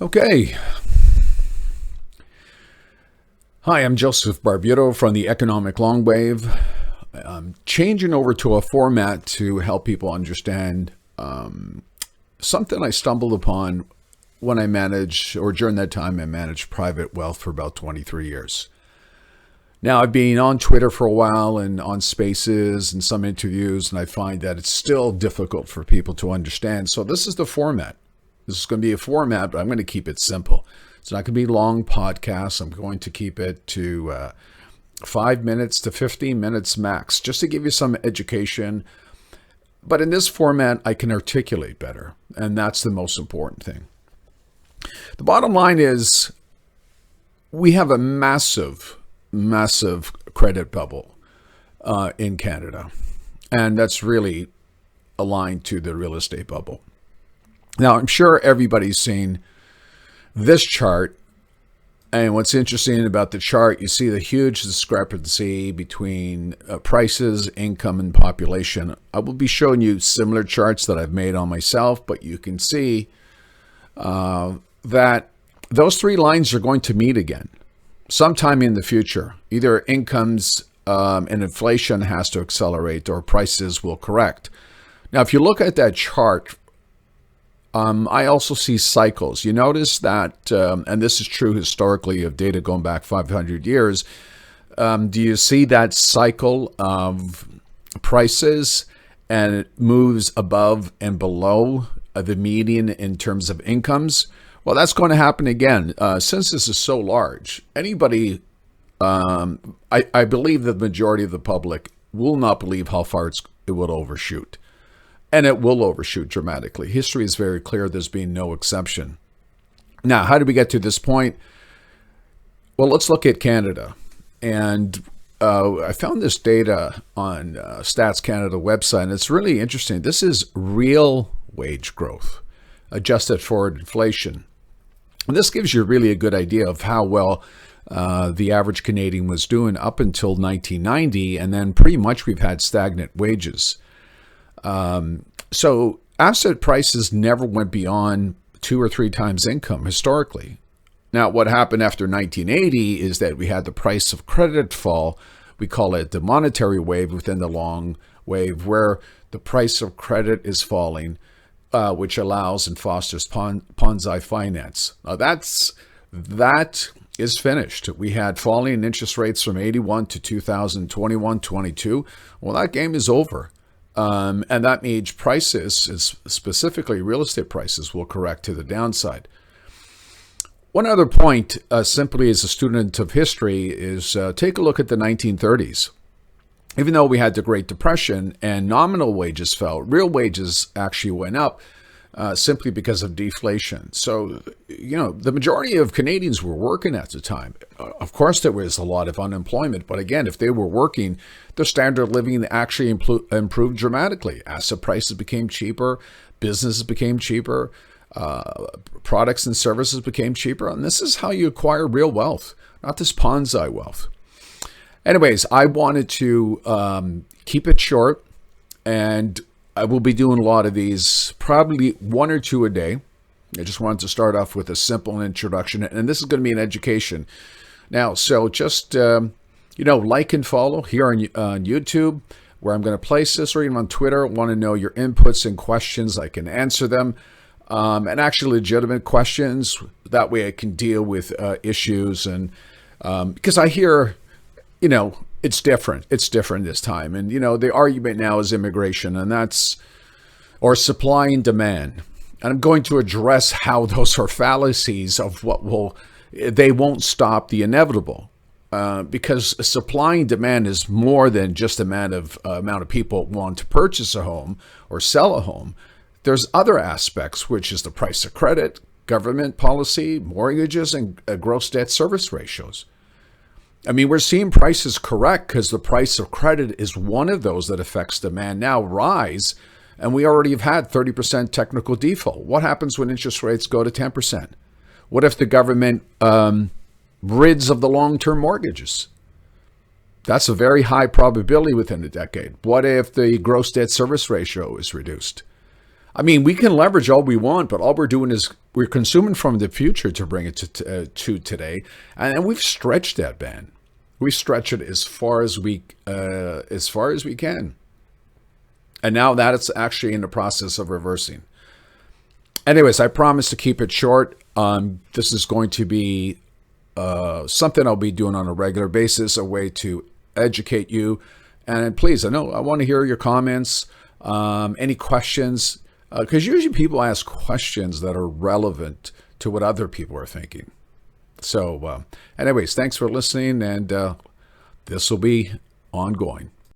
Okay. Hi, I'm Joseph Barbuto from the Economic Long Wave. I'm changing over to a format to help people understand something I stumbled upon when I managed, or during that time, I managed private wealth for about 23 years. Now, I've been on Twitter for a while and on Spaces and some interviews, and I find that it's still difficult for people to understand. So this is the format. This is going to be a format, but I'm going to keep it simple. It's not going to be long podcasts. I'm going to keep it to 5 minutes to 15 minutes max, just to give you some education. But in this format, I can articulate better, and that's the most important thing. The bottom line is we have a massive credit bubble in Canada, and that's really aligned to the real estate bubble. Now, I'm sure everybody's seen this chart, and what's interesting about the chart, you see the huge discrepancy between prices, income, and population. I will be showing you similar charts that I've made on myself, but you can see that those three lines are going to meet again sometime in the future. Either incomes and inflation has to accelerate or prices will correct. Now, if you look at that chart, I also see cycles. You notice that, and this is true historically of data going back 500 years, do you see that cycle of prices and it moves above and below the median in terms of incomes? Well, that's going to happen again. Since this is so large, anybody, I believe the majority of the public will not believe how far it will overshoot. And it will overshoot dramatically. History is very clear. There's been no exception. Now, how did we get to this point? Well, let's look at Canada. And I found this data on Stats Canada website, and it's really interesting. This is real wage growth, adjusted for inflation. And this gives you really a good idea of how well the average Canadian was doing up until 1990, and then pretty much we've had stagnant wages. So asset prices never went beyond 2 or 3 times income historically. Now, what happened after 1980 is that we had the price of credit fall. We call it the monetary wave within the long wave, where the price of credit is falling, which allows and fosters Ponzi finance. Now, that is finished. We had falling interest rates from 81 to 2021, 22. Well, that game is over. And that means prices, specifically real estate prices, will correct to the downside. One other point, simply as a student of history, is take a look at the 1930s. Even though we had the Great Depression and nominal wages fell, real wages actually went up simply because of deflation. So, the majority of Canadians were working at the time. Of course, there was a lot of unemployment, but again, if they were working, their standard of living actually improved dramatically. Asset prices became cheaper, businesses became cheaper, products and services became cheaper, and this is how you acquire real wealth, not this Ponzi wealth. Anyways, I wanted to keep it short, and I will be doing a lot of these, probably 1 or 2 a day. I just wanted to start off with a simple introduction, and this is going to be an education. Now, so just, like and follow here on YouTube, where I'm going to place this, or even on Twitter. I want to know your inputs and questions. I can answer them, and actually legitimate questions. That way I can deal with issues, and because I hear, it's different. It's different this time. And, the argument now is immigration, and or supply and demand. And I'm going to address how those are fallacies of they won't stop the inevitable. Because supply and demand is more than just the amount of people want to purchase a home or sell a home. There's other aspects, which is the price of credit, government policy, mortgages, and gross debt service ratios. I mean, we're seeing prices correct because the price of credit is one of those that affects demand now rise, and we already have had 30% technical default. What happens when interest rates go to 10%? What if the government rids of the long-term mortgages? That's a very high probability within a decade. What if the gross debt service ratio is reduced? I mean, we can leverage all we want, but all we're doing is we're consuming from the future to bring it to today, and we've stretched that band. We stretch it as far as we can, and now that it's actually in the process of reversing. Anyways, I promise to keep it short. This is going to be something I'll be doing on a regular basis, a way to educate you. And please, I want to hear your comments, any questions, because usually people ask questions that are relevant to what other people are thinking. So anyways, thanks for listening, and this will be ongoing.